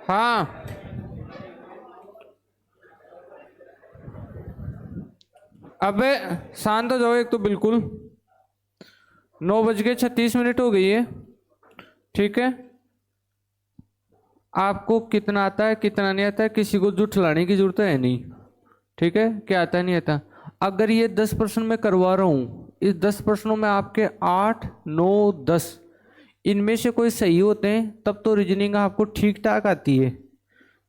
हाँ, अबे शांत हो जाओ एक तो बिल्कुल। 9:36 हो गई है। ठीक है, आपको कितना आता है कितना नहीं आता है किसी को जुठलाने की जरूरत है नहीं। ठीक है, क्या आता है नहीं आता। अगर ये 10% में करवा रहा हूं, इस 10% में आपके 8, 9, 10 इनमें से कोई सही होते हैं तब तो रीजनिंग आपको ठीक ठाक आती है।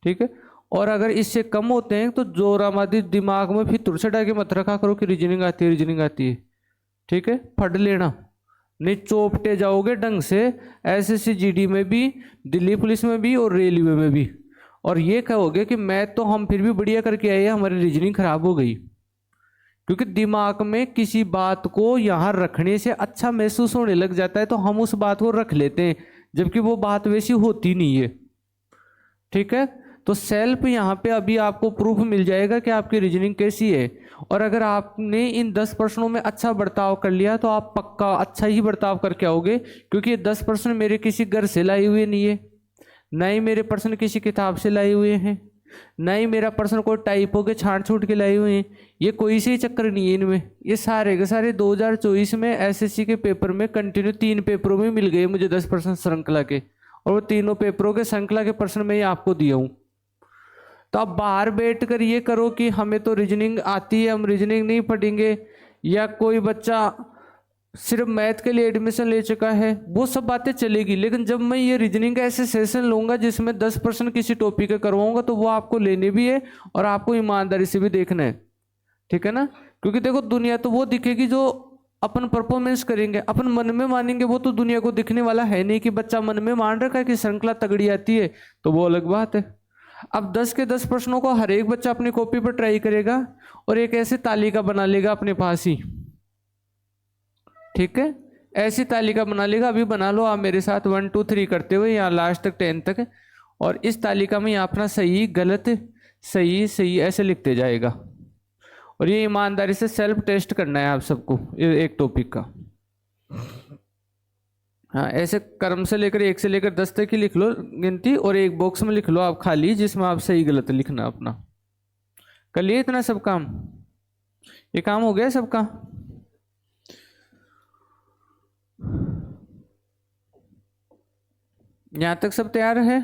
ठीक है, और अगर इससे कम होते हैं तो जोरामादी दिमाग में फिर तुरसे डाके मत रखा करो कि रीजनिंग आती है रीजनिंग आती है। ठीक है, फट लेना, नहीं चौपटे जाओगे ढंग से। एसएससी जीडी में भी, दिल्ली पुलिस में भी और रेलवे में भी। और ये कहोगे कि मैथ तो हम फिर भी बढ़िया करके आए, हमारी रीजनिंग खराब हो गई। क्योंकि दिमाग में किसी बात को यहां रखने से अच्छा महसूस होने लग जाता है तो हम उस बात को रख लेते हैं, जबकि वो बात वैसी होती नहीं है। ठीक है, तो सेल्फ यहाँ पे अभी आपको प्रूफ मिल जाएगा कि आपकी रीजनिंग कैसी है। और अगर आपने इन 10 प्रश्नों में अच्छा बर्ताव कर लिया तो आप पक्का अच्छा ही बर्ताव करके आओगे, क्योंकि ये 10 प्रश्न मेरे किसी घर से लाए हुए नहीं है, ना ही मेरे प्रश्न किसी किताब से लाए हुए हैं, ना ही मेरा प्रश्न कोई टाइपों के छांट छूट के लाए हुए हैं। ये कोई से ही चक्कर नहीं है इनमें, ये सारे के सारे 2024 में एसएससी के पेपर में कंटिन्यू 3 पेपरों में मिल गए मुझे 10 प्रश्न श्रृंखला के, और वो तीनों पेपरों के श्रृंखला के प्रश्न मैं आपको दिया हूं। तो आप बाहर बैठ कर ये करो कि हमें तो रीजनिंग आती है हम रीजनिंग नहीं पढ़ेंगे, या कोई बच्चा सिर्फ मैथ के लिए एडमिशन ले चुका है, वो सब बातें चलेगी। लेकिन जब मैं ये रीजनिंग का ऐसे सेशन लूंगा जिसमें 10% किसी टॉपिक का करवाऊंगा तो वो आपको लेने भी है और आपको ईमानदारी से भी देखना है। ठीक है ना, क्योंकि देखो दुनिया तो वो दिखेगी जो अपन परफॉर्मेंस करेंगे, अपन मन में मानेंगे वो तो दुनिया को दिखने वाला है नहीं। कि बच्चा मन में मान रखा है कि श्रृंखला तगड़ी आती है तो वो अलग बात है। अब 10 के 10 प्रश्नों को हर एक बच्चा अपनी कॉपी पर ट्राई करेगा और एक ऐसी तालिका बना लेगा अपने पास ही। ठीक है, ऐसी तालिका बना लेगा, अभी बना लो आप मेरे साथ 1 2 3 करते हुए यहाँ लास्ट तक 10 तक। और इस तालिका में अपना सही गलत सही सही ऐसे लिखते जाएगा। और ये ईमानदारी से सेल्फ टेस्ट करना है आप सबको एक टॉपिक का। हाँ, ऐसे क्रम से लेकर 1 से लेकर 10 तक ही लिख लो गिनती, और एक बॉक्स में लिख लो आप खाली जिसमें आप सही गलत लिखना अपना। कर लिए इतना सब काम, ये काम हो गया सबका। यहां तक सब तैयार है।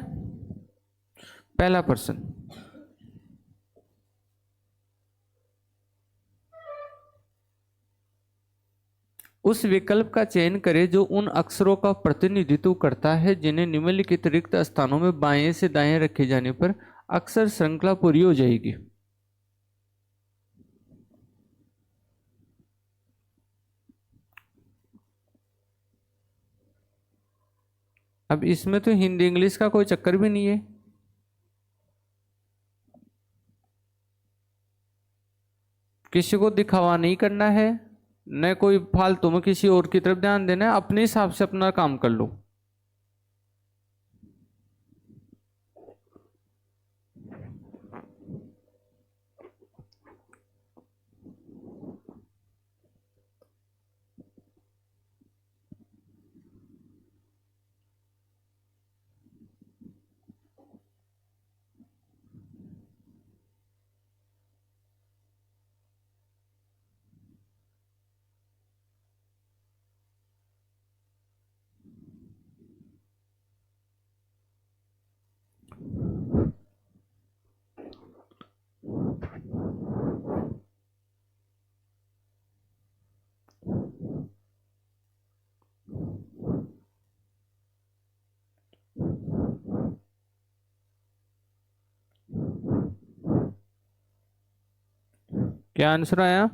पहला प्रश्न, उस विकल्प का चयन करें जो उन अक्षरों का प्रतिनिधित्व करता है जिन्हें निम्नलिखित रिक्त स्थानों में बाएं से दाएं रखे जाने पर अक्षर श्रृंखला पूरी हो जाएगी। अब इसमें तो हिंदी इंग्लिश का कोई चक्कर भी नहीं है। किसी को दिखावा नहीं करना है, न कोई फालतू में किसी और की तरफ ध्यान देना है, अपने हिसाब से अपना काम कर लो। क्या आंसर आया?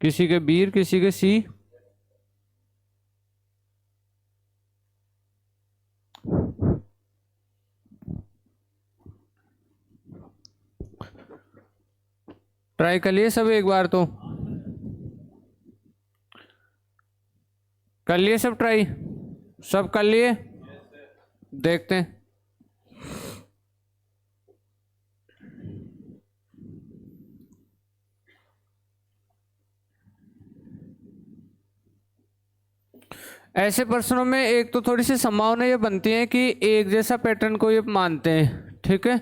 किसी के बीर किसी के सी। ट्राई कर लिए सब एक बार तो? कर लिए सब ट्राई? सब कर लिए? देखते हैं। ऐसे प्रश्नों में एक तो थोड़ी सी संभावना ये बनती है कि एक जैसा पैटर्न को ये मानते हैं, ठीक है।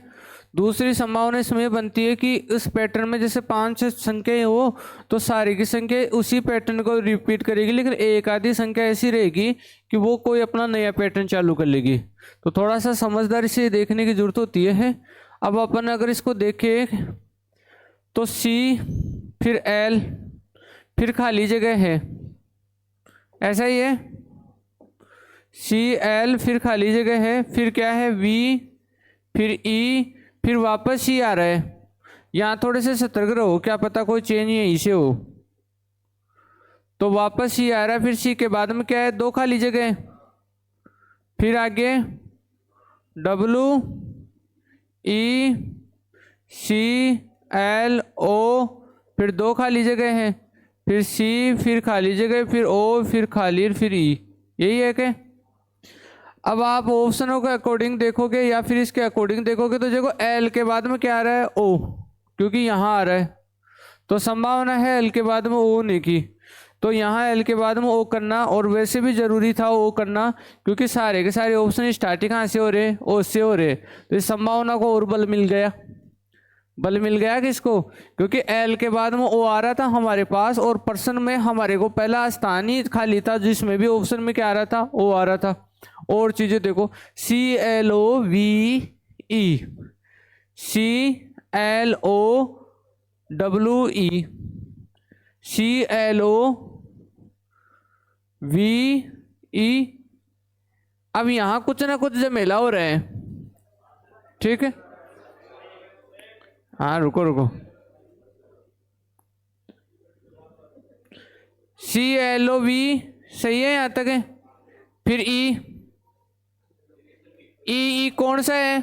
दूसरी संभावना इसमें ये बनती है कि इस पैटर्न में जैसे 5 संख्याएं हो तो सारी की संख्या उसी पैटर्न को रिपीट करेगी, लेकिन एक आधी संख्या ऐसी रहेगी कि वो कोई अपना नया पैटर्न चालू कर लेगी। तो थोड़ा सा समझदारी से देखने की जरूरत होती है। अब अपन अगर इसको देखें तो C फिर L फिर खाली जगह है, ऐसा ही है। CL फिर खाली जगह है, फिर क्या है V फिर E फिर वापस C आ रहा है। यहाँ थोड़े से सतर्क रहो, क्या पता कोई चेंज यहीं से हो। तो वापस C आ रहा है, फिर C के बाद में क्या है, 2 खाली जगह, फिर आगे W E C L O फिर 2 खाली जगह है, फिर C फिर खाली जगह, फिर O फिर खाली, फिर E। यही है क्या? अब आप ऑप्शनों के अकॉर्डिंग देखोगे या फिर इसके अकॉर्डिंग देखोगे तो देखो L के बाद में क्या आ रहा है, O, क्योंकि यहाँ आ रहा है तो संभावना है L के बाद में O होने की। तो यहाँ L के बाद में O करना, और वैसे भी जरूरी था O करना क्योंकि सारे के सारे ऑप्शन स्टार्टिंग कहाँ से हो रहे, O से हो रहे। तो इस संभावना को और बल मिल गया। बल मिल गया किसको? क्योंकि L के बाद में O आ रहा था हमारे पास, और प्रश्न में हमारे को पहला स्थान ही खाली था जिसमें भी ऑप्शन में क्या आ रहा था, O आ रहा था। और चीजें देखो, CLOVE CLOWE CLOVE। अब यहां कुछ ना कुछ झमेला हो रहा है, ठीक है। हाँ रुको रुको, CLOV सही है यहां तक है। फिर ई कौन सा है,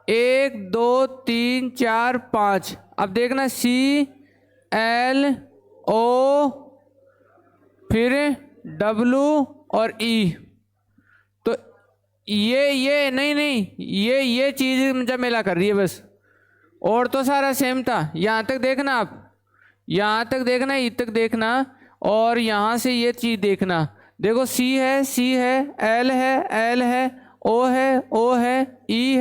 1 2 3 4 5। अब देखना CLO फिर W और E। तो ये नहीं ये चीज जब मेला कर रही है बस, और तो सारा सेम था। यहां तक देखना, आप यहां तक देखना, ई तक देखना, और यहां से ये चीज देखना। देखो C है, L है, O है, E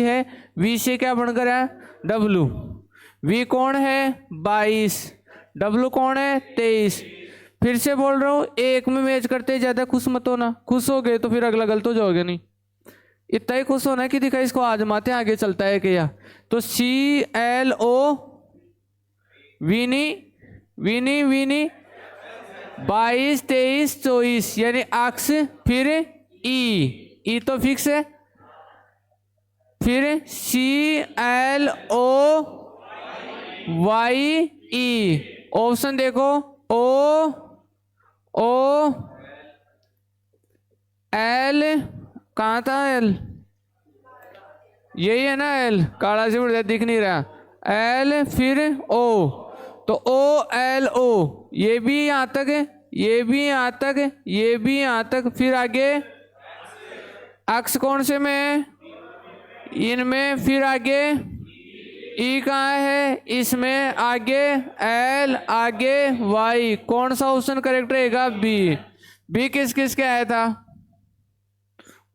है, V से क्या बनकर है, W। V कौन है, 22, W कौन है, 23। फिर से बोल रहा हूं, एक में मैच करते ज्यादा खुश मत होना, खुश हो गए तो फिर अगला गलत हो जाओगे नहीं। इतना ही खुश होना कि दिखा इसको आजमाते आगे चलता है क्या। तो CLO विनी 22 23 24 यानी अक्स, फिर ई तो फिक्स है, फिर CLOYE। ऑप्शन देखो, O L, कहाँ था L, यही है ना L, काला से बढ़ दिख नहीं रहा, L फिर O। तो OLO ये भी यहाँ तक है, ये भी यहाँ तक है, ये भी यहाँ तक, फिर आगे अक्स कौन से में है, इनमें, फिर आगे ई कहाँ है, इसमें, आगे L, आगे Y। कौन सा ऑप्शन करेक्ट रहेगा, बी किस किस के आया था,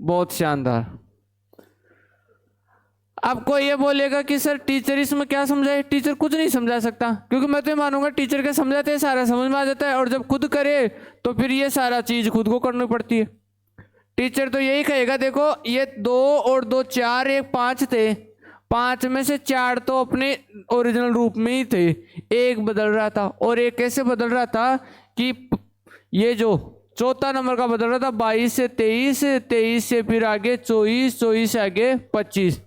बहुत शानदार। अब कोई ये बोलेगा कि सर टीचर इसमें क्या समझाए, टीचर कुछ नहीं समझा सकता, क्योंकि मैं तो मानूंगा टीचर के समझाते हैं सारा समझ में आ जाता है, और जब खुद करे तो फिर ये सारा चीज खुद को करनी पड़ती है। टीचर तो यही कहेगा, देखो ये 2 और 2 4, एक 5 थे, 5 में से 4 तो अपने ओरिजिनल रूप में ही थे, एक बदल रहा था, और एक कैसे बदल रहा था कि ये जो चौथा नंबर का बदल रहा था 22 से 23, 23 से फिर आगे 24, 24 से आगे 25।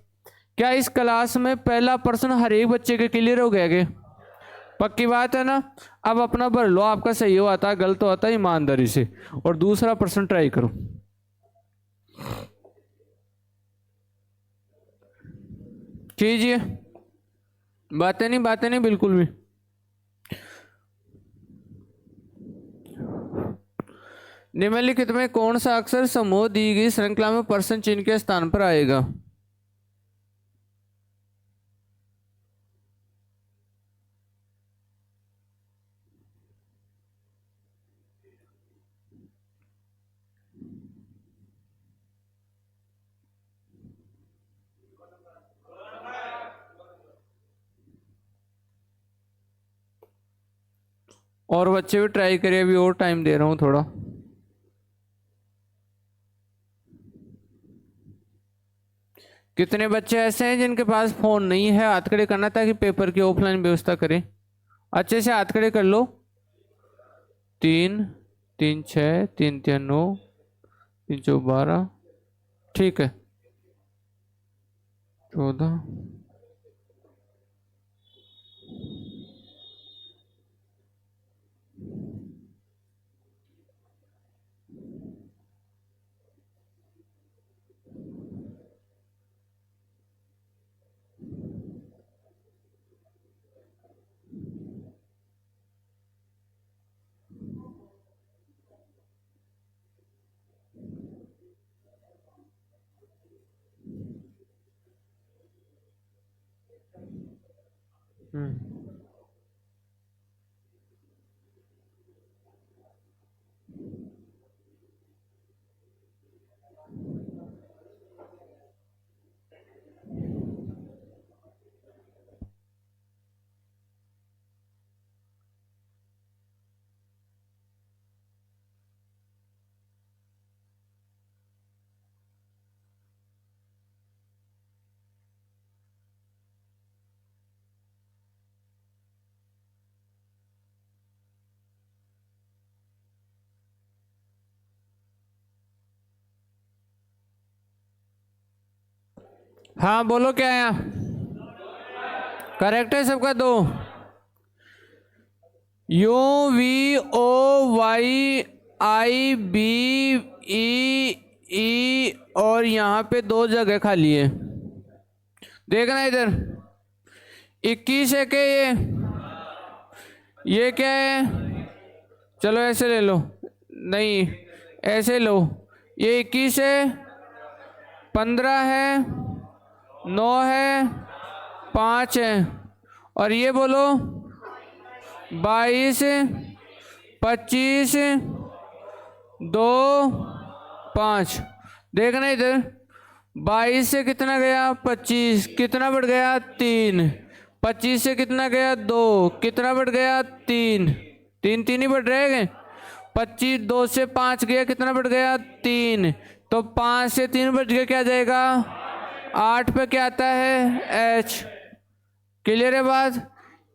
क्या इस क्लास में पहला प्रश्न हर एक बच्चे के क्लियर हो गया क्या? पक्की बात है ना। अब अपना भर लो, आपका सही हो आता है गलत होता है ईमानदारी से, और दूसरा प्रश्न ट्राई करो। कीजिए, बातें नहीं बिल्कुल भी। निम्नलिखित में कौन सा अक्षर समूह दी गई श्रृंखला में प्रश्न चिन्ह के स्थान पर आएगा? और बच्चे भी ट्राई करिए, अभी और टाइम दे रहा हूँ थोड़ा। कितने बच्चे ऐसे हैं जिनके पास फोन नहीं है? हाथ खड़े करना ताकि पेपर की ऑफलाइन व्यवस्था करें। अच्छे से हाथ खड़े कर लो। 3 3 6 3 3 9 3 4 12, ठीक है, 14। हाँ बोलो, क्या है यहाँ? करेक्ट है सबका? दो, U V O Y I B E E, और यहाँ पे 2 जगह खाली है। देखना इधर, 21 है क्या ये क्या है? चलो ऐसे ले लो, नहीं ऐसे लो, ये 21 है, 15 है, 9 है, 5 है, और ये बोलो 22 25 2 5। देखना इधर, 22 से कितना गया? 25, कितना बढ़ गया? 3। 25 से कितना गया? 2, कितना बढ़ गया? 3। 3 3 ही बढ़ रहे। 25, 2 से 5 गया, कितना बढ़ गया? 3। तो 5 से 3 बढ़ गया, क्या आ जाएगा? 8 पे क्या आता है? H। क्लियर है बात?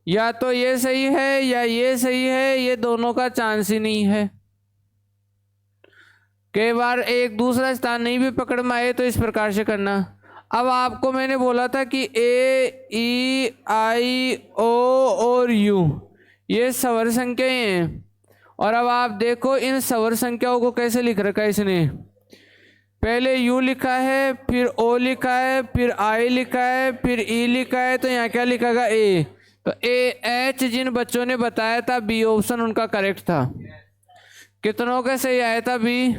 या तो ये सही है या ये सही है, ये दोनों का चांस ही नहीं है। कई बार एक दूसरा स्थान नहीं भी पकड़ में आए तो इस प्रकार से करना। अब आपको मैंने बोला था कि ए ई आई ओ और यू ये सवर संख्याएं हैं, और अब आप देखो इन सवर संख्याओं को कैसे लिख रखा है इसने। पहले यू लिखा है, फिर ओ लिखा है, फिर आई लिखा है, फिर ई लिखा है, तो यहाँ क्या लिखेगा? ए। तो ए एच जिन बच्चों ने बताया था बी ऑप्शन उनका करेक्ट था। कितनों का सही आया था? बी।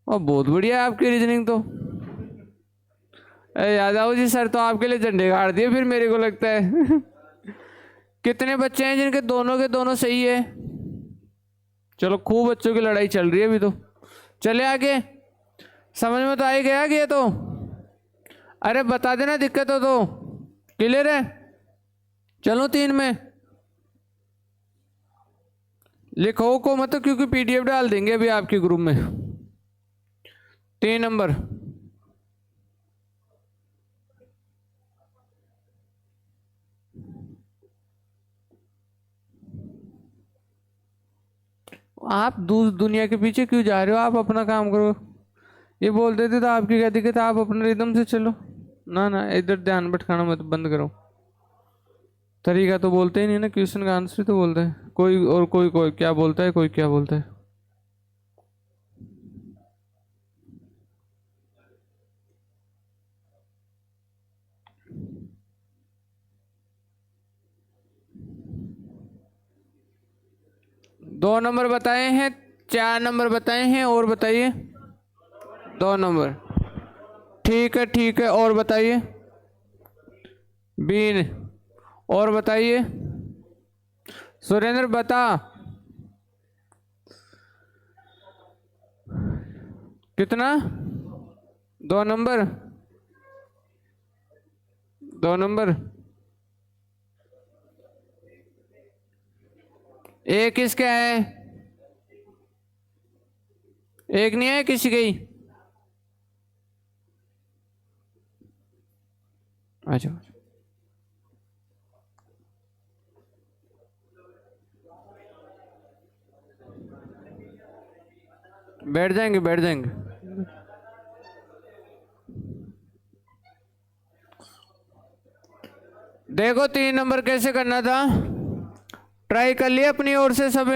और बहुत बढ़िया आपकी रीजनिंग तो। यादव जी सर तो आपके लिए झंडे गाड़ दिए फिर, मेरे को लगता है। कितने बच्चे हैं जिनके दोनों के दोनों सही है? चलो खूब बच्चों की लड़ाई चल रही है अभी तो। चले आगे, समझ में तो आ ही गया कि ये तो। अरे बता देना दिक्कत हो तो। क्लियर है? चलो 3 में लिखो को मत, क्योंकि पीडीएफ डाल देंगे अभी आपके ग्रुप में। 3 नंबर, आप दुनिया के पीछे क्यों जा रहे हो? आप अपना काम करो। ये बोल देते तो आपकी क्या दिक्कत है? आप अपने रिदम से चलो ना। ना इधर ध्यान भटकाना मत, बंद करो। तरीका तो बोलते ही नहीं ना, क्वेश्चन का आंसर तो बोलते हैं। कोई और कोई क्या बोलता है, कोई क्या बोलता है। दो नंबर बताए हैं, 4 नंबर बताए हैं, और बताइए। 2 नंबर, ठीक है ठीक है, और बताइए। बीन, और बताइए। सुरेंद्र बता, कितना? 2 नंबर, 2 नंबर। एक किसका है? एक नहीं है किसी का ही? अच्छा बैठ जाएंगे बैठ जाएंगे। देखो 3 नंबर कैसे करना था, ट्राई कर लिया अपनी ओर से सब?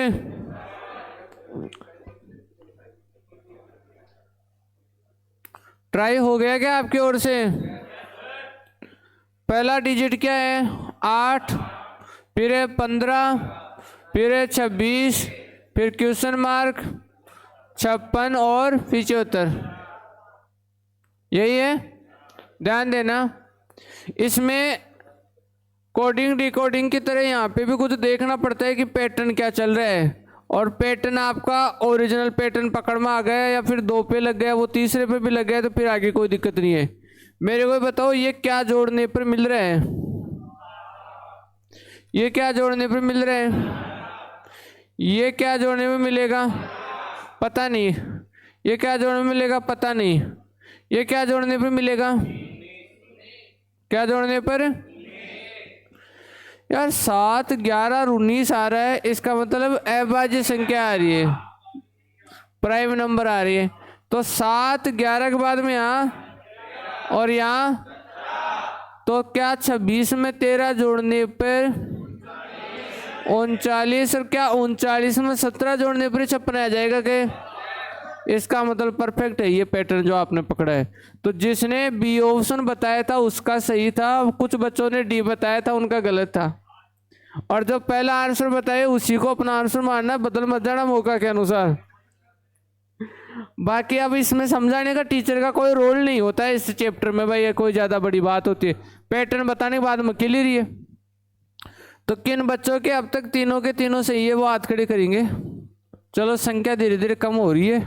ट्राई हो गया क्या आपकी ओर से? पहला डिजिट क्या है? 8, फिर है 15, फिर है 26, फिर क्वेश्चन मार्क 56 और 75, यही है। ध्यान देना, इसमें कोडिंग डिकोडिंग की तरह यहाँ पे भी कुछ देखना पड़ता है कि पैटर्न क्या चल रहा है, और पैटर्न आपका ओरिजिनल पैटर्न पकड़ में आ गया या फिर 2 पे लग गया, वो तीसरे पे भी लग गया, तो फिर आगे कोई दिक्कत नहीं है। मेरे को बताओ ये क्या जोड़ने पर मिल रहा है? ये क्या जोड़ने पर मिल रहा है? ये क्या जोड़ने में मिलेगा? पता नहीं। ये क्या जोड़ने में मिलेगा? पता नहीं। ये क्या जोड़ने पर मिलेगा? क्या जोड़ने पर? यार 7, 11 और 19 आ रहा है, इसका मतलब अभाज्य संख्या आ रही है, प्राइम नंबर आ रही है। तो 7, 11 के बाद में यहाँ और यहाँ, तो क्या 26 में 13 जोड़ने पर 39, और क्या 39 में 17 जोड़ने पर 56 आ जाएगा के? इसका मतलब परफेक्ट है ये पैटर्न जो आपने पकड़ा है। तो जिसने बी ऑप्शन बताया था उसका सही था, कुछ बच्चों ने डी बताया था उनका गलत था, और जो पहला आंसर बताए उसी को अपना आंसर मानना, बदल मत जाना मौका के अनुसार। बाकी अब इसमें समझाने का टीचर का कोई रोल नहीं होता है इस चैप्टर में भाई, ये कोई ज्यादा बड़ी बात होती है। पैटर्न बताने के बाद में क्लियर ही है। तो किन बच्चों के अब तक तीनों के तीनों सही है वो हाथ खड़े करेंगे। चलो संख्या धीरे धीरे कम हो रही है,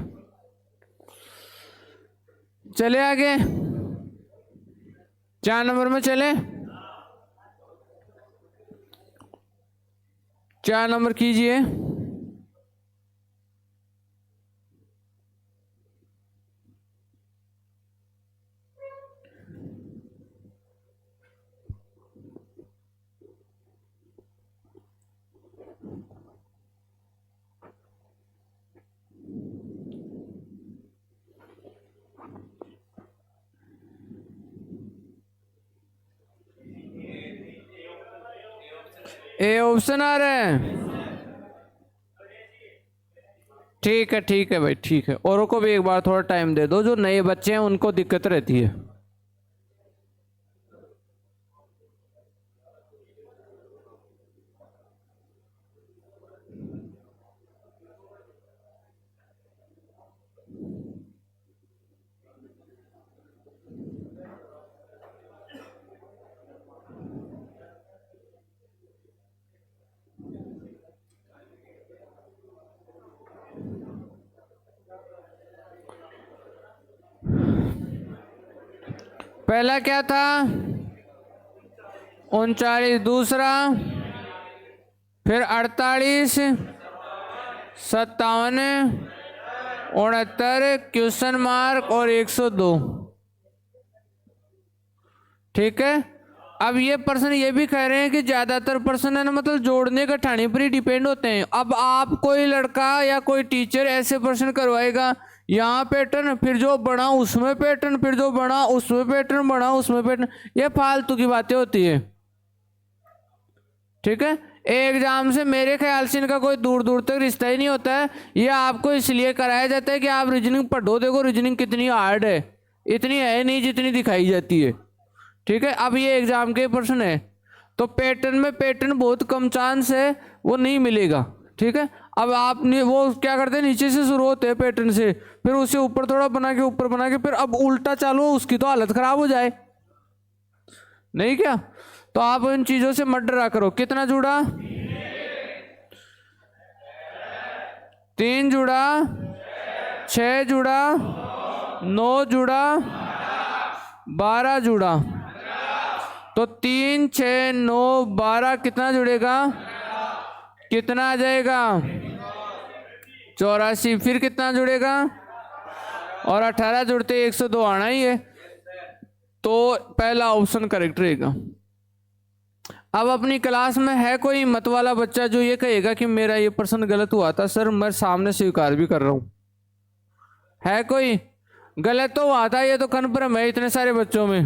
चले आगे 4 नंबर में चले। 4 नंबर कीजिए। ए ऑप्शन आ रहा है? ठीक है भाई, ठीक है। औरों को भी एक बार थोड़ा टाइम दे दो, जो नए बच्चे हैं उनको दिक्कत रहती है। पहला क्या था? 39, दूसरा फिर 48, 57, 69, क्वेश्चन मार्क और 102। ठीक है। अब ये प्रश्न ये भी कह रहे हैं कि ज्यादातर प्रश्न है ना, मतलब जोड़ने का ठाणे पर ही डिपेंड होते हैं। अब आप कोई लड़का या कोई टीचर ऐसे प्रश्न करवाएगा, यहाँ पैटर्न, फिर जो बना उसमें पैटर्न, फिर जो बना उसमें पैटर्न, बना उसमें पैटर्न, ये फालतू की बातें होती है। ठीक है। एग्जाम से मेरे ख्याल से इनका कोई दूर दूर तक रिश्ता ही नहीं होता है। ये आपको इसलिए कराया जाता है कि आप रीजनिंग पढ़ो, देखो रीजनिंग कितनी हार्ड है, इतनी है नहीं जितनी दिखाई जाती है। ठीक है। अब ये एग्जाम के प्रश्न है, तो पैटर्न में पैटर्न बहुत कम चांस है वो नहीं मिलेगा। ठीक है। अब आपने वो क्या करते हैं, नीचे से शुरू होते हैं पैटर्न से, फिर उसे ऊपर थोड़ा बना के ऊपर बना के, फिर अब उल्टा चालू हो, उसकी तो हालत खराब हो जाए नहीं क्या? तो आप इन चीजों से मत डरा करो। कितना जुड़ा? 3 जुड़ा, 6 जुड़ा, 9 जुड़ा, 12 जुड़ा। तो 3, 6, 9, 12 कितना जुड़ेगा? कितना आ जाएगा 84, फिर कितना जुड़ेगा और 18 जुड़ते 102 आना ही है, तो पहला ऑप्शन करेक्ट रहेगा। अब अपनी क्लास में है कोई मत वाला बच्चा जो ये कहेगा कि मेरा ये प्रश्न गलत हुआ था सर, मैं सामने स्वीकार भी कर रहा हूं? है कोई? गलत तो हुआ था, ये तो कन्फर्म है इतने सारे बच्चों में।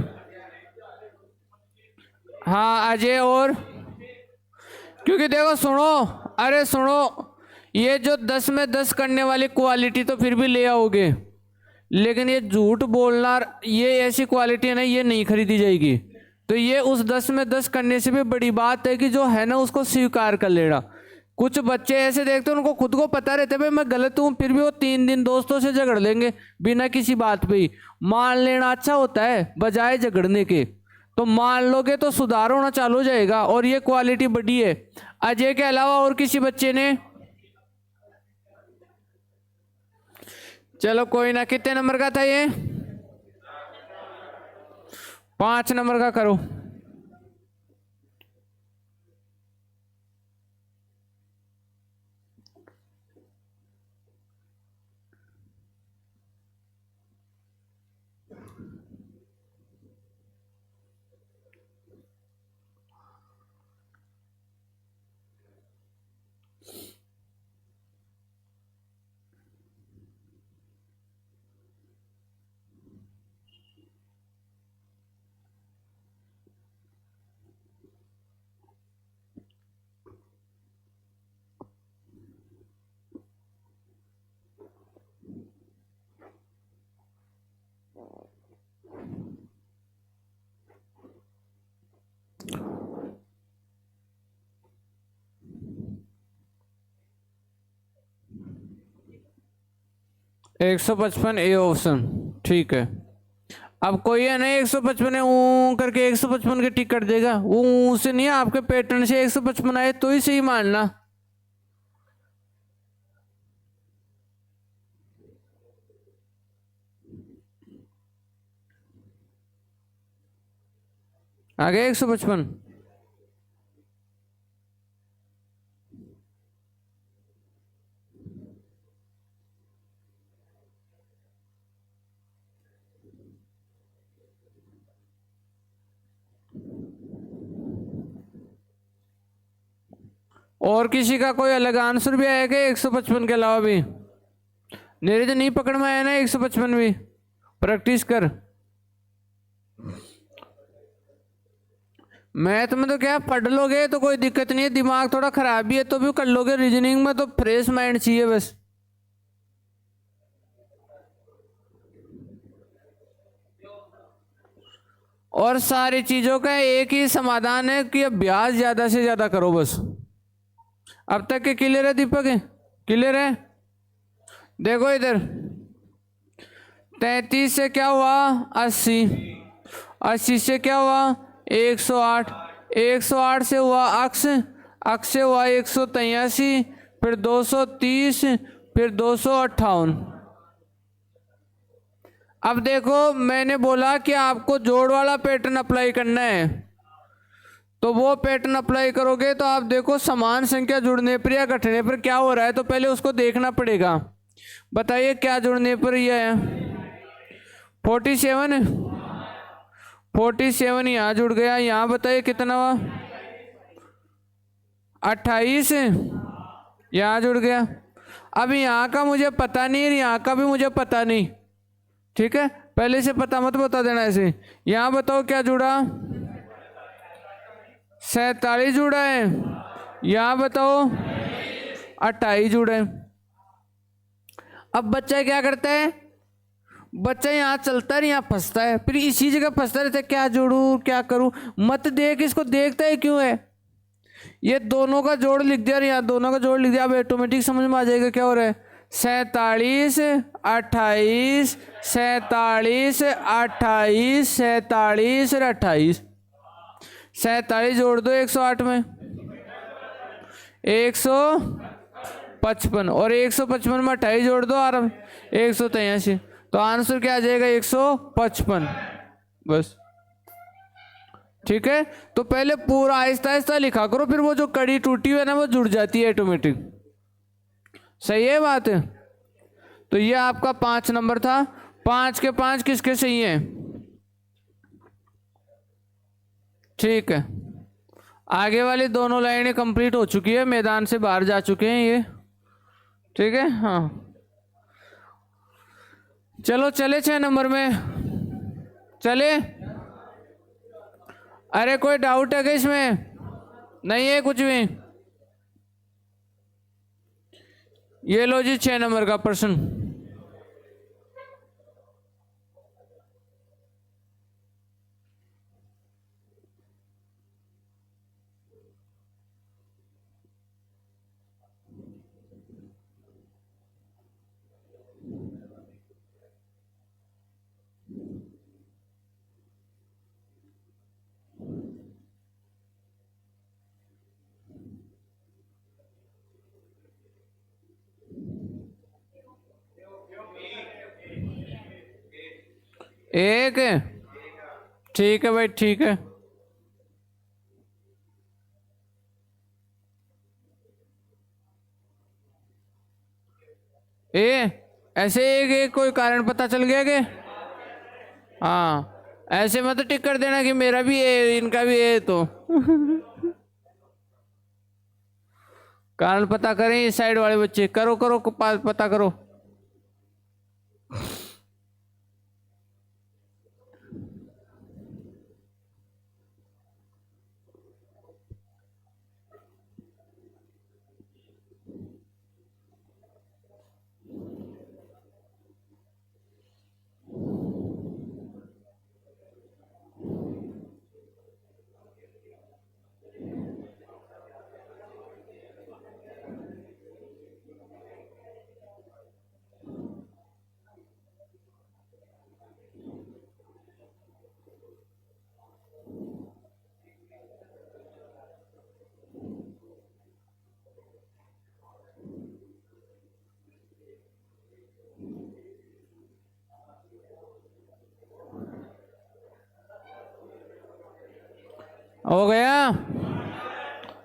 हाँ अजय, और क्योंकि देखो सुनो, अरे सुनो, ये जो 10 में 10 करने वाली क्वालिटी तो फिर भी ले आओगे, लेकिन ये झूठ बोलना, ये ऐसी क्वालिटी है ना, ये नहीं खरीदी जाएगी। तो ये उस 10 में 10 करने से भी बड़ी बात है कि जो है ना उसको स्वीकार कर लेना। कुछ बच्चे ऐसे देखते हैं, उनको खुद को पता रहता है भाई मैं गलत हूँ, फिर भी वो 3 दिन दोस्तों से झगड़ लेंगे बिना किसी बात पे ही। मान लेना अच्छा होता है बजाय झगड़ने के। तो मान लोगे तो सुधार होना चालू हो जाएगा, और ये क्वालिटी बड़ी है। अजय के अलावा और किसी बच्चे ने? चलो कोई ना, कितने नंबर का था ये? 5 नंबर का करो। एक 155 ए ऑप्शन, ठीक है। अब कोई है ना 155 है ऊ करके 155 के टिक कर देगा, वो से नहीं, आपके पैटर्न से 155 आए तो ही सही मानना। आ गया 155। और किसी का कोई अलग आंसर भी आएगा 155 के अलावा भी? नीरज नहीं पकड़ में आया ना 155 भी? प्रैक्टिस कर। मैथ में तो क्या पढ़ लोगे तो कोई दिक्कत नहीं है, दिमाग थोड़ा खराब भी है तो भी कर लोगे। रीजनिंग में तो फ्रेश माइंड चाहिए बस। और सारी चीजों का एक ही समाधान है कि अभ्यास ज्यादा से ज्यादा करो बस। अब तक के क्लियर है दीपक? क्लियर है? देखो इधर 33 से क्या हुआ 80, 80 से क्या हुआ 108, 108 से हुआ अक्स, अक्स से हुआ 183, फिर 230, फिर 258। अब देखो मैंने बोला कि आपको जोड़ वाला पैटर्न अप्लाई करना है, तो वो पैटर्न अप्लाई करोगे तो आप देखो समान संख्या जुड़ने पर या घटने पर क्या हो रहा है, तो पहले उसको देखना पड़ेगा। बताइए क्या जुड़ने पर यह है 47, 47 यहाँ जुड़ गया, यहाँ बताइए कितना हुआ 28 यहाँ जुड़ गया। अब यहाँ का मुझे पता नहीं है, यहाँ का भी मुझे पता नहीं, ठीक है, पहले से पता मत बता देना ऐसे। यहाँ बताओ क्या जुड़ा 47 जुड़ा है, यहाँ बताओ 28 जुड़ा है। अब बच्चा क्या करता है, बच्चा यहाँ चलता है यहाँ फंसता है, फिर इसी जगह फंसता रहता है क्या जोड़ू क्या करूँ। मत देख इसको, देखता है क्यों है। ये दोनों का जोड़ लिख दिया, यहाँ दोनों का जोड़ लिख दिया, अब ऑटोमेटिक समझ में आ जाएगा क्या हो रहा है। 47 28 47 28 47 और 28, 47 जोड़ दो 108 में 155 और 155 में 28 जोड़ दो और 183, तो आंसर क्या आ जाएगा 155 बस। ठीक है, तो पहले पूरा आहिस्ता आहिस्ता लिखा करो, फिर वो जो कड़ी टूटी हुई है ना वो जुड़ जाती है ऑटोमेटिक। सही है बात है। तो ये आपका 5 नंबर था। 5 के 5 किसके सही है? ठीक है, आगे वाली दोनों लाइनें कंप्लीट हो चुकी है, मैदान से बाहर जा चुके हैं ये। ठीक है, हाँ चलो चले 6 नंबर में चले। अरे कोई डाउट है क्या इसमें? नहीं है कुछ भी? ये लो जी 6 नंबर का प्रश्न। एक, ठीक है भाई, ठीक है। ऐसे एक कोई कारण पता चल गया कि? हाँ, ऐसे मत टिक कर देना कि मेरा भी है इनका भी है, तो कारण पता करें इस साइड वाले बच्चे। करो करो पता करो। हो गया?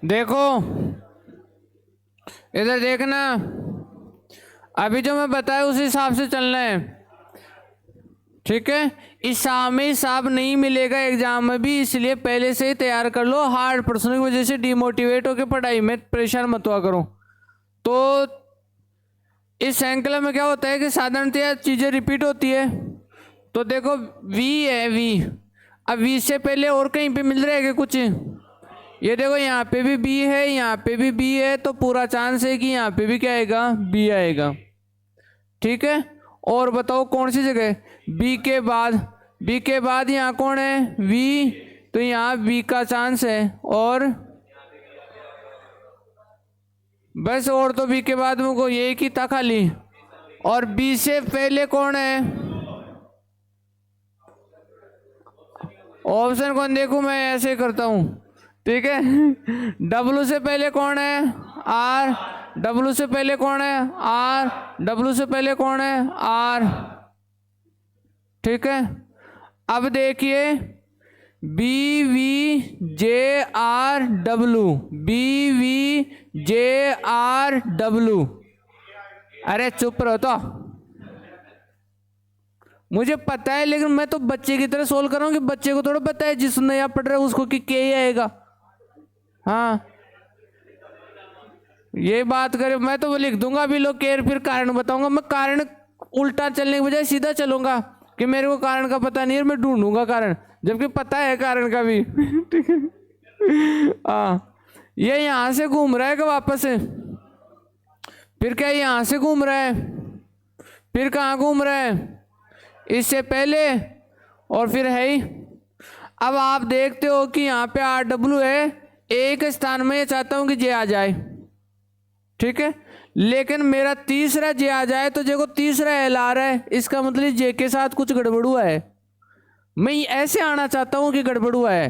देखो इधर देखना, अभी जो मैं बताया उस हिसाब से चलना है। ठीक है, हिसाब में हिसाब नहीं मिलेगा एग्जाम में भी, इसलिए पहले से ही तैयार कर लो। हार्ड प्रश्नों की वजह से डिमोटिवेट होकर पढ़ाई में प्रेशर मत हुआ करो। तो इस श्रृंखला में क्या होता है कि साधारणतः चीजें रिपीट होती है। तो देखो वी है, वी, अब वी से पहले और कहीं पे मिल रहा है क्या कुछ? ये देखो यहाँ पे भी बी है, यहाँ पे भी बी है, तो पूरा चांस है कि यहाँ पे भी क्या आएगा? बी आएगा। ठीक है, और बताओ कौन सी जगह? बी के बाद, बी के बाद यहाँ कौन है? वी, तो यहाँ बी का चांस है। और बस, और तो बी के बाद मुझको यही की था खाली। और बी से पहले कौन है? ऑप्शन कौन देखूं? मैं ऐसे करता हूं। ठीक है, डब्लू से पहले कौन है? आर। डब्लू से पहले कौन है? आर। डब्लू से पहले कौन है? आर। ठीक है, अब देखिए B V J R W, B V J R W. अरे चुप रहो, तो मुझे पता है, लेकिन मैं तो बच्चे की तरह सोल्व कर रहा हूँ कि बच्चे को थोड़ा पता है जिस नया पढ़ रहा है उसको कि क्या ही आएगा। हाँ, ये बात करे, मैं तो वो लिख दूंगा अभी लोग केयर, फिर कारण बताऊंगा। मैं कारण उल्टा चलने के बजाय सीधा चलूंगा कि मेरे को कारण का पता नहीं है, मैं ढूंढूंगा कारण, जबकि पता है कारण का भी। ठीक है, हाँ, ये यहां से घूम रहा है कि वापस से? फिर क्या यहां से घूम रहा है? फिर कहाँ घूम रहा है? इससे पहले और फिर है ही। अब आप देखते हो कि यहाँ पे आर डब्ल्यू है, एक स्थान में ये चाहता हूं कि जे आ जाए। ठीक है, लेकिन मेरा तीसरा जे आ जाए, तो देखो तीसरा एल आ रहा है, इसका मतलब जे के साथ कुछ गड़बड़ हुआ है। मैं ऐसे आना चाहता हूं कि गड़बड़ हुआ है,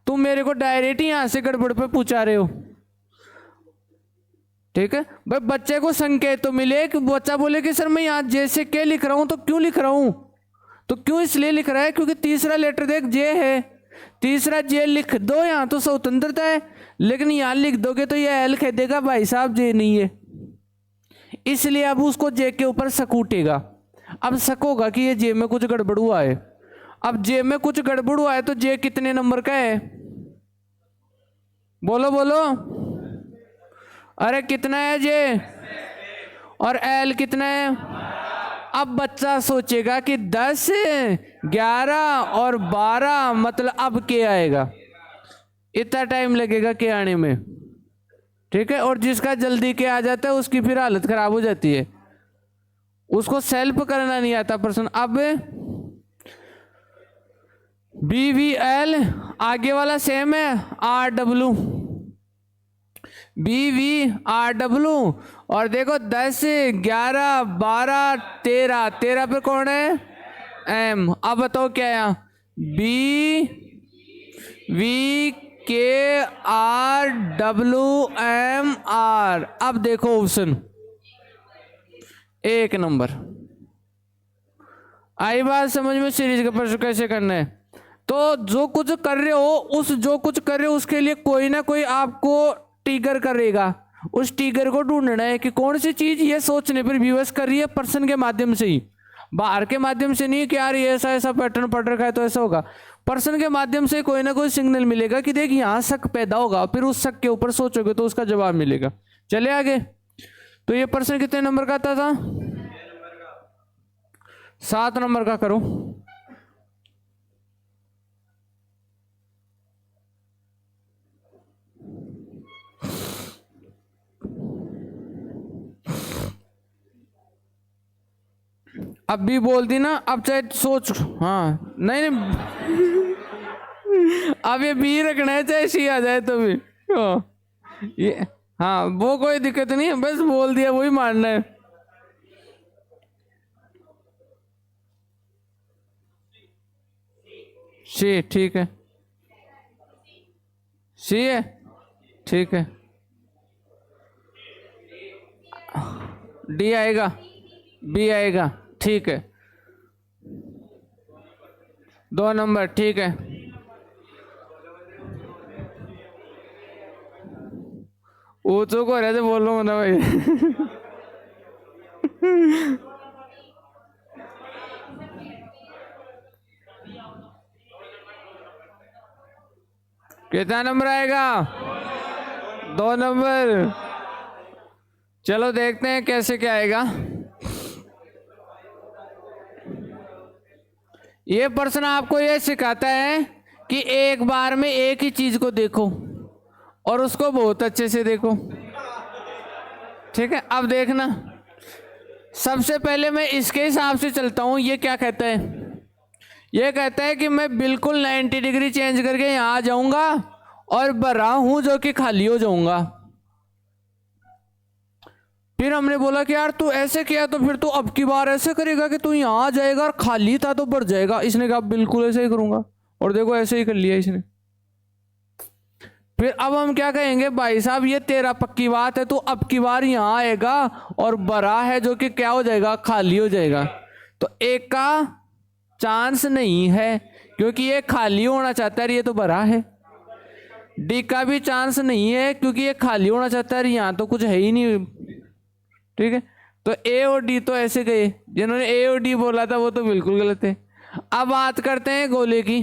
तुम मेरे को डायरेक्ट ही यहां से गड़बड़ पे पूछा रहे हो। ठीक है भाई, बच्चे को संकेत तो मिले कि बच्चा बोले कि सर मैं यहाँ जे से के लिख रहा हूं, तो क्यों लिख रहा हूं? तो क्यों इसलिए लिख रहा है क्योंकि तीसरा लेटर देख जे है, तीसरा जे लिख दो, यहाँ तो स्वतंत्रता है, लेकिन यहाँ लिख दोगे तो ये एल कह देगा भाई साहब जे नहीं है, इसलिए अब उसको जे के ऊपर शक उठेगा। अब शक होगा कि ये जे में कुछ गड़बड़ हुआ है। अब जे में कुछ गड़बड़ हुआ है तो जे कितने नंबर का है, बोलो बोलो, अरे कितना है जे, और एल कितना है। अब बच्चा सोचेगा कि 10, 11 और 12 मतलब अब के आएगा, इतना टाइम लगेगा के आने में, ठीक है। और जिसका जल्दी के आ जाता है उसकी फिर हालत खराब हो जाती है, उसको सेल्फ करना नहीं आता प्रश्न। अब BVL आगे वाला सेम है, RW, BVRW, और देखो 10, 11, 12, 13, 13 पे कौन है, M। अब बताओ क्या है, BVKRWMR। अब देखो ऑप्शन 1 नंबर। आई बात समझ में, सीरीज का प्रश्न कैसे करना है। तो जो कुछ कर रहे हो जो कुछ कर रहे हो उसके लिए कोई ना कोई आपको ट्रिगर करेगा, उस ट्रिगर को ढूंढना है कि कौन सी चीज ये सोचने पर विवश कर रही है, पर्सन के माध्यम से ही, बाहर के माध्यम से नहीं कि यार ये ऐसा ऐसा पैटर्न पढ़ रखा है तो ऐसा होगा। पर्सन के माध्यम से कोई ना कोई सिग्नल मिलेगा कि देख यहाँ शक पैदा होगा, फिर उस शक के ऊपर सोचोगे तो उसका जवाब मिलेगा। चले आगे। तो ये पर्सन कितने नंबर का आता था, 7 नंबर का करो। अब भी बोल दी ना, अब चाहे सोच, हाँ नहीं नहीं अब ये बी रखना है चाहे सी आ जाए तो भी, ये हाँ वो कोई दिक्कत नहीं है, बस बोल दिया वही मानना है। सी ठीक है, सी है ठीक है, डी आएगा, बी आएगा ठीक है, 2 नंबर ठीक है। ऊँचो को रहते बोल रहा हूँ ना भाई कितना नंबर आएगा, 2 नंबर। चलो देखते हैं कैसे क्या आएगा। ये प्रश्न आपको ये सिखाता है कि एक बार में एक ही चीज को देखो और उसको बहुत अच्छे से देखो, ठीक है। अब देखना, सबसे पहले मैं इसके हिसाब से चलता हूं। ये क्या कहता है, ये कहता है कि मैं बिल्कुल 90 डिग्री चेंज करके यहाँ आ जाऊंगा और भरा हूं जो कि खाली हो जाऊंगा। फिर हमने बोला कि यार तू ऐसे किया तो फिर तू अब की बार ऐसे करेगा कि तू यहाँ आ जाएगा और खाली था तो बढ़ जाएगा। इसने कहा बिल्कुल ऐसे ही करूंगा, और देखो ऐसे ही कर लिया इसने। फिर अब हम क्या कहेंगे, भाई साहब ये तेरा पक्की बात है, तू अब की बार यहाँ आएगा और बड़ा है जो कि क्या हो जाएगा, खाली हो जाएगा। तो एक का चांस नहीं है क्योंकि ये खाली होना चाहता है, ये तो बड़ा है। डी का भी चांस नहीं है क्योंकि ये खाली होना चाहता है, यहाँ तो कुछ है ही नहीं, ठीक है। तो ए और डी तो ऐसे गए, जिन्होंने ए और डी बोला था वो तो बिल्कुल गलत है। अब बात करते हैं गोले की।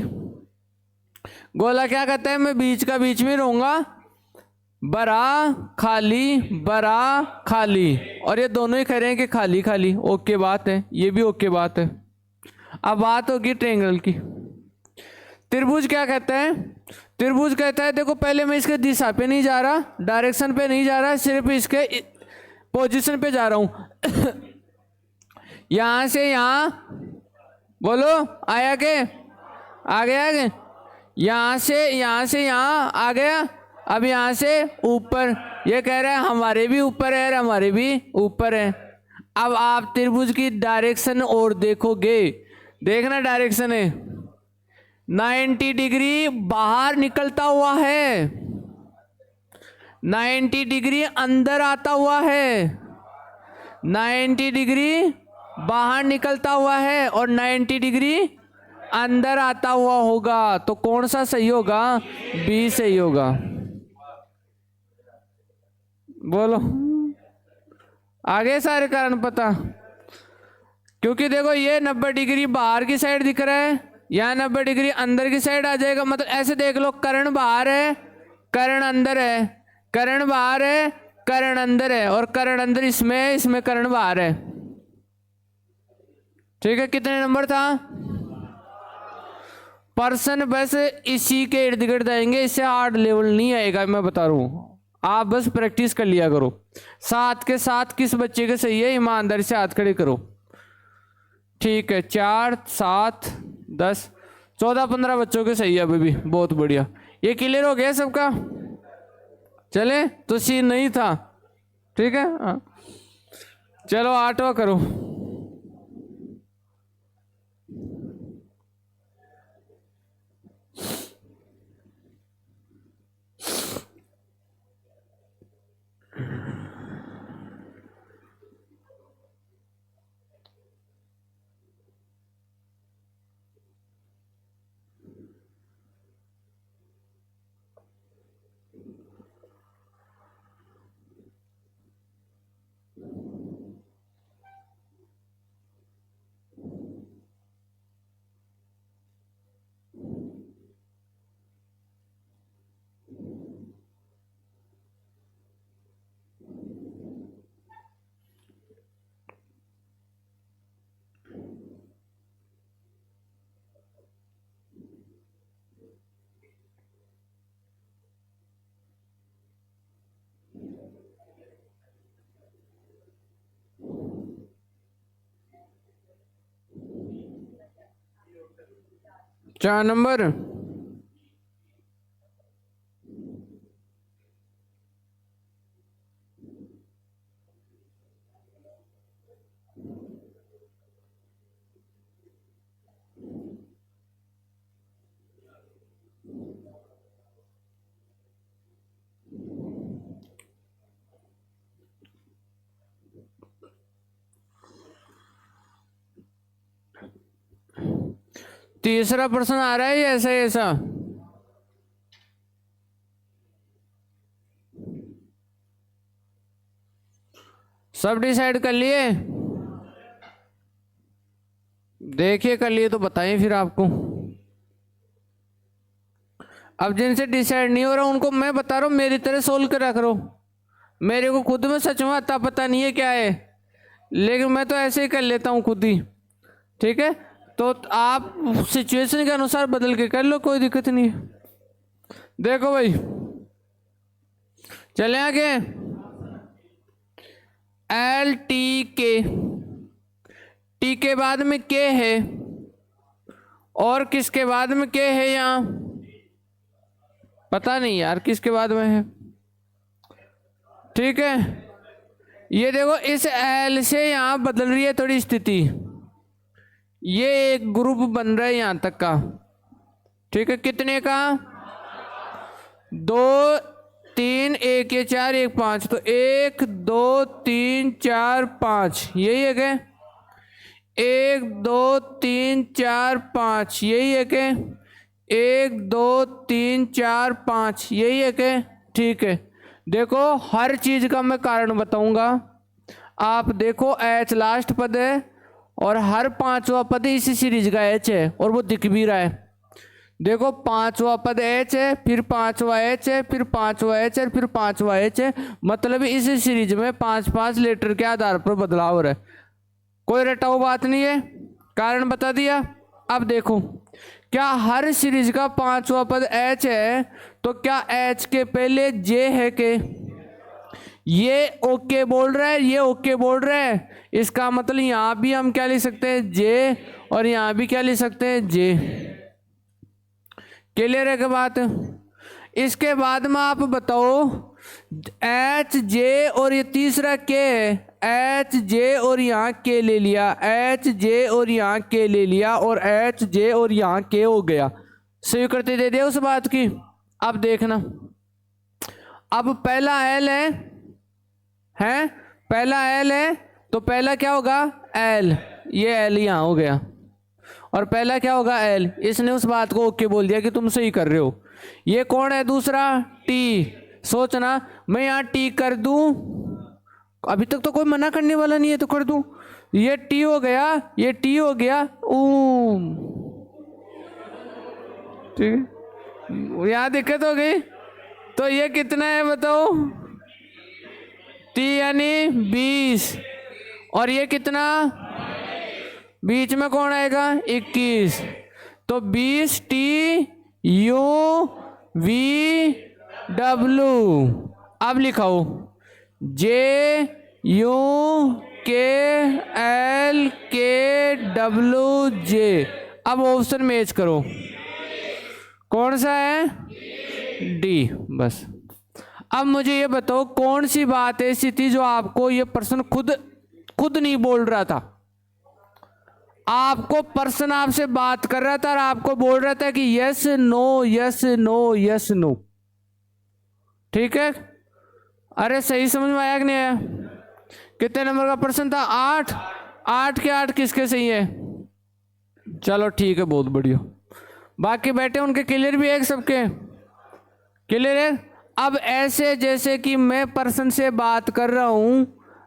गोला क्या कहता है, मैं बीच का बीच में रहूंगा, बड़ा खाली बड़ा खाली, और ये दोनों ही कह रहे हैं कि खाली खाली। ओके बात है, ये भी ओके बात है। अब बात होगी ट्रायंगल की। त्रिभुज क्या कहता है, त्रिभुज कहता है देखो पहले मैं इसके दिशा पे नहीं जा रहा, डायरेक्शन पे नहीं जा रहा, सिर्फ इसके पोजीशन पे जा रहा हूं यहां से यहां, बोलो आया के, आ गया आगे, यहां से यहां आ गया। अब यहां से ऊपर, ये कह रहा है हमारे भी ऊपर है और हमारे भी ऊपर है। अब आप त्रिभुज की डायरेक्शन और देखोगे, देखना डायरेक्शन है 90 डिग्री बाहर निकलता हुआ है, 90 डिग्री अंदर आता हुआ है, 90 डिग्री बाहर निकलता हुआ है, और 90 डिग्री अंदर आता हुआ होगा, तो कौन सा सही होगा? बी सही होगा। बोलो, आगे सारे कारण पता? क्योंकि देखो ये 90 डिग्री बाहर की साइड दिख रहा है, यहाँ 90 डिग्री अंदर की साइड आ जाएगा। मतलब ऐसे देख लो, कर्ण बाहर है, कर्ण अंदर है, कर्ण बाहर है, कर्ण अंदर है, और कर्ण अंदर इसमें है, इसमें कर्ण बाहर है। ठीक है, कितने नंबर था? पर्सन बस इसी के इर्द गिर्द आएंगे, इससे हार्ड लेवल नहीं आएगा, मैं बता रहा हूँ। आप बस प्रैक्टिस कर लिया करो। 7 के 7 किस बच्चे के सही है? ईमानदारी से हाथ खड़े करो। ठीक है, 4 7 10 14 15 बच्चों के सही है अभी भी, बहुत बढ़िया। ये क्लियर हो गया सबका? चले, तो सी नहीं था। ठीक है, हाँ। चलो 8वां करो। चार नंबर। तीसरा प्रश्न आ रहा है ये ऐसा ऐसा? सब डिसाइड कर लिए? देखिए कर लिए तो बताएं फिर आपको। अब जिनसे डिसाइड नहीं हो रहा उनको मैं बता रहा हूं, मेरी तरह सोल्व कर रख रो। मेरे को खुद में सच में आता पता नहीं है क्या है, लेकिन मैं तो ऐसे ही कर लेता हूं खुद ही। ठीक है, तो आप सिचुएशन के अनुसार बदल के कर लो, कोई दिक्कत नहीं है। देखो भाई, चले आगे। एल टी के, टी के बाद में के है, और किसके बाद में के है? यहां पता नहीं यार किसके बाद में है। ठीक है, ये देखो इस एल से यहां बदल रही है थोड़ी स्थिति, ये एक ग्रुप बन रहा है यहां तक का। ठीक है, कितने का? 2 3 1 ये 4 1 5, तो 1 2 3 4 5 यही है क्या? 1 2 3 4 5 यही है क्या? 1 2 3 4 5 यही है क्या? ठीक है, देखो हर चीज का मैं कारण बताऊंगा। आप देखो एच लास्ट पद है, और हर 5वां पद इसी सीरीज का एच है, और वो दिख भी रहा है। देखो 5वां पद एच है, फिर 5वां एच है, फिर 5वां एच है, फिर 5वां एच है। मतलब इसी सीरीज में 5-5 लेटर के आधार पर बदलाव हो रहा है। कोई रटाऊ बात नहीं है, कारण बता दिया। अब देखो, क्या हर सीरीज का 5वां पद एच है, तो क्या एच के पहले जे है के? ये ओके बोल रहा है, ये ओके बोल रहा है, इसका मतलब यहां भी हम क्या लिख सकते हैं? जे, और यहां भी क्या लिख सकते हैं? जे। क्लियर है क्या बात? इसके बाद में आप बताओ, एच जे और ये तीसरा के है, एच जे और यहाँ के ले लिया, एच जे और यहाँ के ले लिया, और एच जे और यहाँ के हो गया। स्वीकृति दे दे उस बात की। अब देखना, अब पहला एल है पहला एल है, तो पहला क्या होगा? एल, ये एल यहाँ हो गया, और पहला क्या होगा एल, इसने उस बात को ओके बोल दिया कि तुम सही कर रहे हो। ये कौन है दूसरा, टी। सोचना मैं यहाँ टी कर दूं, अभी तक तो कोई मना करने वाला नहीं है तो कर दूं, ये टी हो गया, ये टी हो गया, ठीक है, यहाँ दिक्कत हो गई। तो ये कितना है बताओ, टी यानी 20, और ये कितना, बीच में कौन आएगा 21, तो 20 टी यू वी डब्ल्यू। अब लिखाओ जे यू के एल के डब्ल्यू जे। अब ऑप्शन मैच करो, कौन सा है, डी। बस अब मुझे ये बताओ कौन सी बात ऐसी थी जो आपको ये पर्सन खुद नहीं बोल रहा था, आपको पर्सन आपसे बात कर रहा था और आपको बोल रहा था कि yes no yes no yes no, ठीक है। अरे सही समझ में आया कि नहीं आया? कितने नंबर का पर्सन था, 8। 8 के 8 किसके सही है, चलो ठीक है, बहुत बढ़िया। बाकी बैठे उनके क्लियर भी है, सबके क्लियर है। अब ऐसे जैसे कि मैं पर्सन से बात कर रहा हूं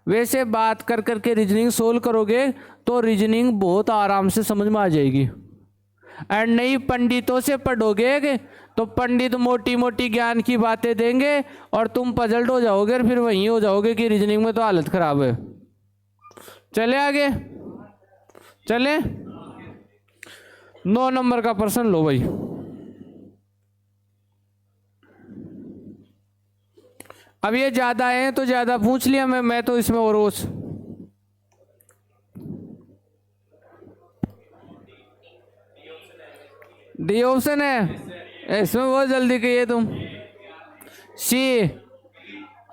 वैसे बात कर करके रीजनिंग सोल्व करोगे तो रीजनिंग बहुत आराम से समझ में आ जाएगी। एंड नहीं पंडितों से पढ़ोगे तो पंडित मोटी मोटी ज्ञान की बातें देंगे और तुम पजल्ड हो जाओगे और फिर वहीं हो जाओगे कि रीजनिंग में तो हालत खराब है। चले आगे, चले। 9 नंबर का प्रश्न लो भाई। अब ये ज्यादा है तो ज्यादा पूछ लिया मैं तो इसमें और उस डी ऑप्शन है, इसमें बहुत जल्दी कहिए तुम, सी।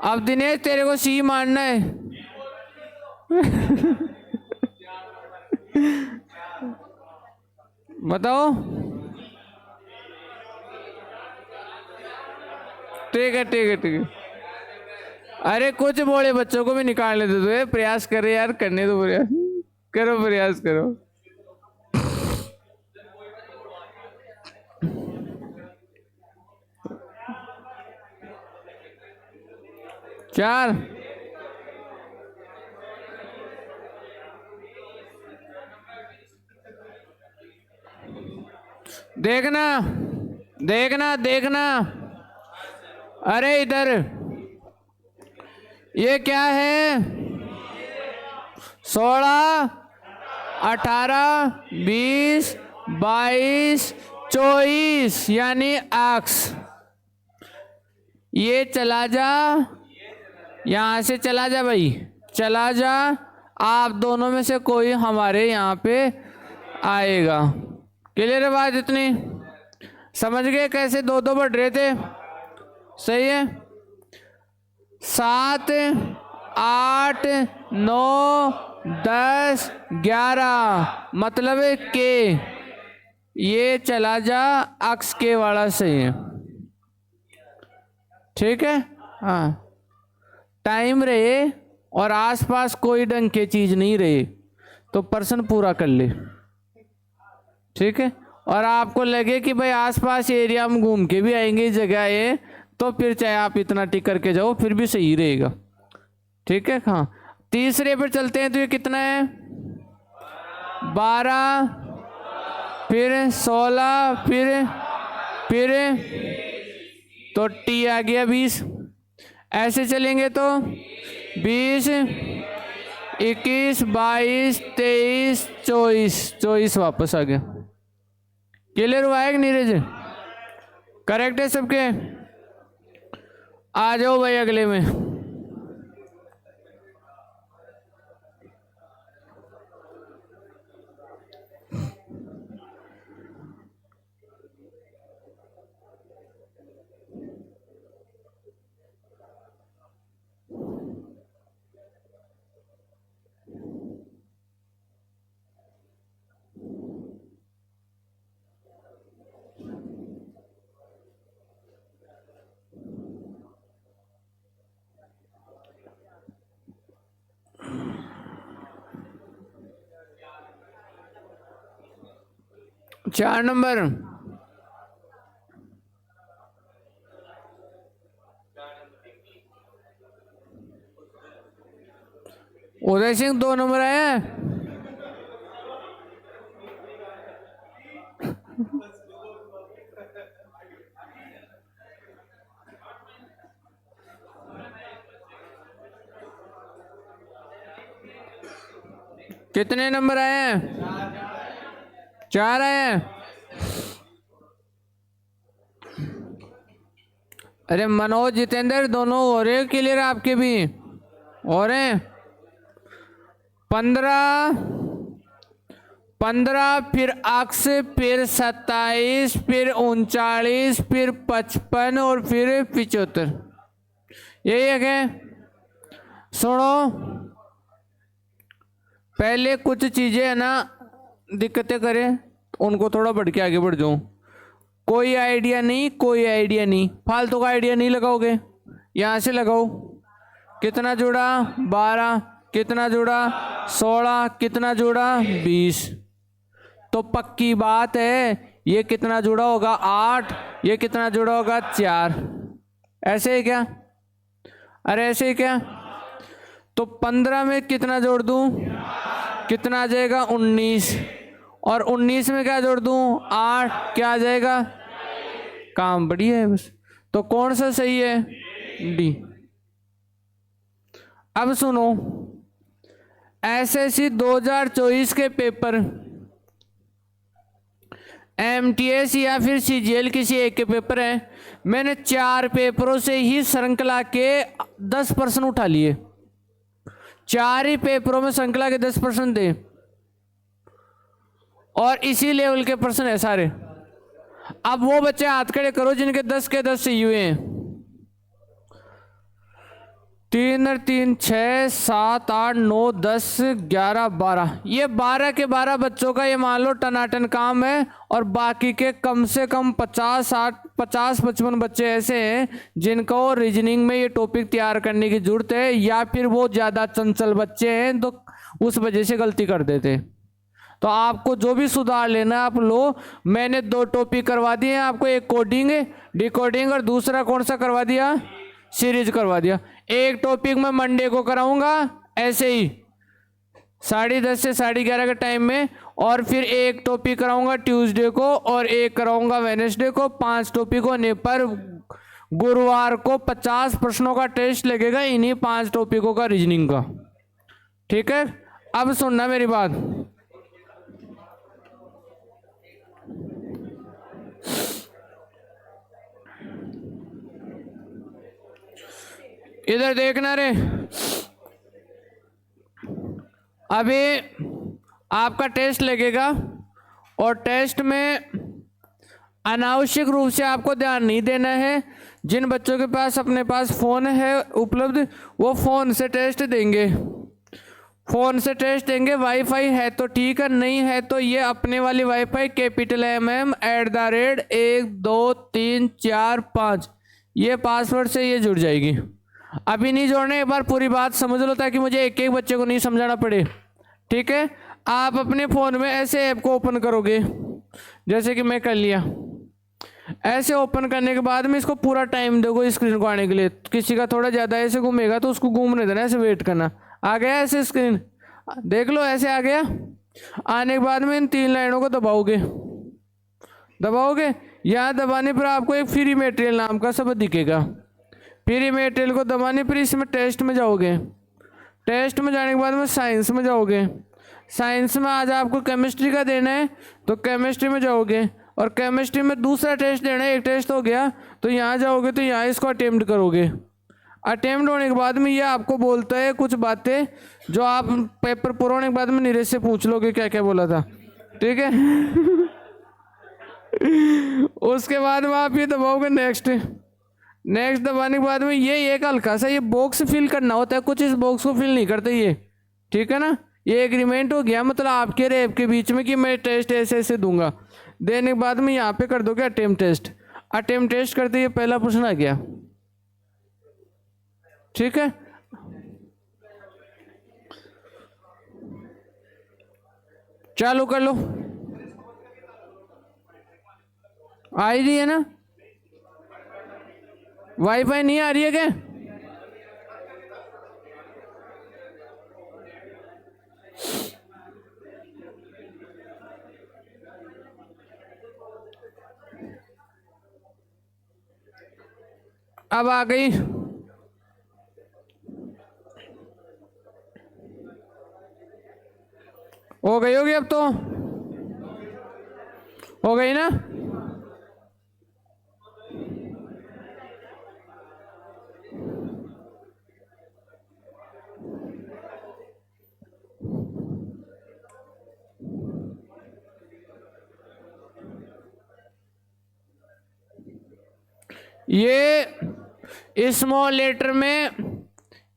अब दिनेश तेरे को सी मानना है बताओ, ठीक है ठीक है ठीक है। अरे कुछ बोले बच्चों को भी निकालने दे दो, प्रयास करे यार, करने दो प्रयास, करो प्रयास करो। चार, देखना देखना देखना, अरे इधर ये क्या है, 16 18 20 22 24 यानी एक्स। ये चला जा, यहां से चला जा भाई, चला जा, आप दोनों में से कोई हमारे यहाँ पे आएगा। क्लियर है बात इतनी, समझ गए कैसे दो दो बढ़ रहे थे, सही है। 7 8 9 10 11 मतलब के, ये चला जा अक्स के वाला सही है, ठीक है। हाँ टाइम रहे और आसपास कोई ढंग की चीज नहीं रहे तो प्रश्न पूरा कर ले, ठीक है। और आपको लगे कि भाई आसपास एरिया में घूम के भी आएंगे इस जगह है तो फिर चाहे आप इतना टिक करके जाओ फिर भी सही रहेगा, ठीक है। हाँ तीसरे पर चलते हैं, तो ये कितना है, 12 फिर 16 फिर तो टी आ गया 20। ऐसे चलेंगे तो 20 21 22 23 24 वापस आ गया। क्लियर हुआ है कि नीरज, करेक्ट है सबके? आ जाओ भाई अगले में। 4 नंबर। उदय सिंह 2 नंबर आया। कितने नंबर आए हैं? 4 आए हैं। अरे मनोज जितेंद्र दोनों हो रहे क्लियर आपके भी हो रहे हैं। 15 15 फिर 28 फिर 27 फिर 39 फिर 55 और फिर 75। यही है क्या? सुनो, पहले कुछ चीजें है ना दिक्कतें करें उनको थोड़ा बढ़ के आगे बढ़ जाऊं। कोई आइडिया नहीं, कोई आइडिया नहीं, फालतू का आइडिया नहीं लगाओगे। यहां से लगाओ। कितना जुड़ा? 12। कितना जुड़ा? 16। कितना जुड़ा? 20। तो पक्की बात है ये कितना जुड़ा होगा? 8। ये कितना जुड़ा होगा? 4। ऐसे ही क्या? अरे ऐसे ही क्या? तो 15 में कितना जोड़ दूं? कितना आ जाएगा? 19। और 19 में क्या जोड़ दूं? 8। क्या आ जाएगा? काम बढ़िया है बस। तो कौन सा सही है? डी। अब सुनो, एसएससी 2024 के पेपर, एमटीएस या फिर सीजीएल किसी एक के पेपर है, मैंने 4 पेपरों से ही श्रृंखला के 10% उठा लिए। 4 ही पेपरों में श्रृंखला के 10% थे और इसी लेवल के प्रश्न है सारे। अब वो बच्चे हाथ खड़े करो जिनके 10 के 10 सही हुए हैं। 3 और 3 6 7 8 9 10 11 12। ये 12 के 12 बच्चों का ये मान लो टनाटन काम है और बाकी के कम से कम 50-55 बच्चे ऐसे हैं जिनको रीजनिंग में ये टॉपिक तैयार करने की जरूरत है, या फिर वो ज़्यादा चंचल बच्चे हैं तो उस वजह से गलती कर देते। तो आपको जो भी सुधार लेना है आप लो। मैंने 2 टॉपिक करवा दिए हैं आपको, एक कोडिंग डिकोडिंग और दूसरा कौन सा करवा दिया? सीरीज करवा दिया। एक टॉपिक मैं मंडे को कराऊंगा ऐसे ही 10:30 से 11:30 के टाइम में, और फिर एक टॉपिक कराऊंगा ट्यूसडे को और एक कराऊंगा वेडनेसडे को। 5 टॉपिक होने पर गुरुवार को 50 प्रश्नों का टेस्ट लगेगा इन्हीं 5 टॉपिकों का रीजनिंग का। ठीक है, अब सुनना मेरी बात। इधर देखना रे, अभी आपका टेस्ट लगेगा और टेस्ट में अनावश्यक रूप से आपको ध्यान नहीं देना है। जिन बच्चों के पास अपने पास फ़ोन है उपलब्ध वो फ़ोन से टेस्ट देंगे, फ़ोन से टेस्ट देंगे। वाईफाई है तो ठीक है, नहीं है तो ये अपने वाली वाईफाई MM@12345 ये पासवर्ड से ये जुड़ जाएगी। अभी नहीं जोड़ने, एक बार पूरी बात समझ लो ताकि मुझे एक एक बच्चे को नहीं समझाना पड़े। ठीक है, आप अपने फ़ोन में ऐसे ऐप को ओपन करोगे जैसे कि मैं कर लिया। ऐसे ओपन करने के बाद में इसको पूरा टाइम दोगे स्क्रीन को आने के लिए। किसी का थोड़ा ज़्यादा ऐसे घूमेगा तो उसको घूमने देना, ऐसे वेट करना। आ गया ऐसे स्क्रीन, देख लो ऐसे आ गया। आने के बाद में इन 3 लाइनों को दबाओगे। यहाँ दबाने पर आपको एक फ्री मटेरियल नाम का शब्द दिखेगा। फ्री मटेरियल को दबाने पर इसमें टेस्ट में जाओगे। टेस्ट में जाने के बाद में साइंस में जाओगे। साइंस में आज आपको केमिस्ट्री का देना है तो केमिस्ट्री में जाओगे, और केमिस्ट्री में दूसरा टेस्ट देना है। एक टेस्ट हो गया तो यहाँ जाओगे तो यहाँ इसको अटेम्प्ट करोगे। अटेम्प्ट होने के बाद में ये आपको बोलता है कुछ बातें जो आप पेपर पूरा होने के बाद में नीरज से पूछ लोगे क्या क्या बोला था। ठीक है उसके बाद में आप ये दबाओगे नेक्स्ट दबाने के बाद में ये एक हल्का सा ये बॉक्स फिल करना होता है, कुछ इस बॉक्स को फिल नहीं करते ये। ठीक है ना, ये एग्रीमेंट हो गया मतलब आपके और ऐप के बीच में कि मैं टेस्ट ऐसे ऐसे दूंगा। देने के बाद में यहाँ पे कर दोगे अटेम्प्ट टेस्ट। अटेम्प्ट टेस्ट करते ये पहला प्रश्न आ गया। ठीक है, चालू कर लो। आ ही रही है ना? वाईफाई नहीं आ रही है क्या? अब आ गई। हो गई होगी अब तो, हो गई ना? ये स्मॉल लेटर में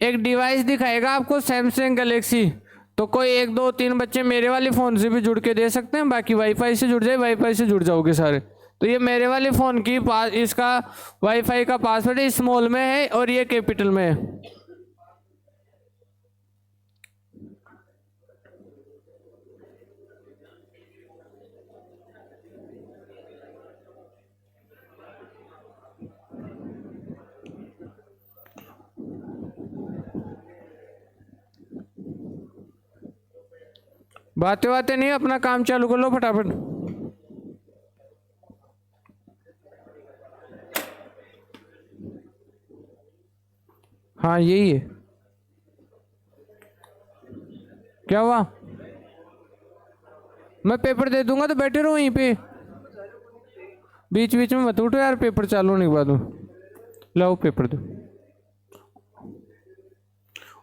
एक डिवाइस दिखाएगा आपको, सैमसंग गैलेक्सी। तो कोई 1 2 3 बच्चे मेरे वाले फ़ोन से भी जुड़ के दे सकते हैं, बाकी वाईफाई से जुड़ जाए, वाईफाई से जुड़ जाओगे सारे। तो ये मेरे वाले फ़ोन की इसका वाईफाई का पासवर्ड स्मॉल में है और ये कैपिटल में है। बातें बातें नहीं, अपना काम चालू कर लो फटाफट। हाँ यही है। क्या हुआ? मैं पेपर दे दूंगा तो बैठे रहो वहीं पे, बीच बीच में मत उठो यार, पेपर चालू होने के बाद लाओ पेपर दो।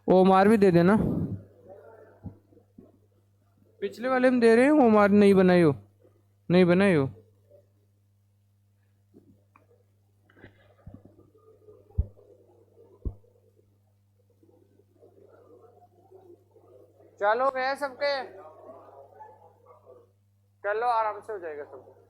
ओ मार भी दे देना, पिछले वाले में दे रहे हैं, वो मार नहीं बनाई हो, नहीं बनाई हो। चलो गए सबके, चलो आराम से हो जाएगा सब।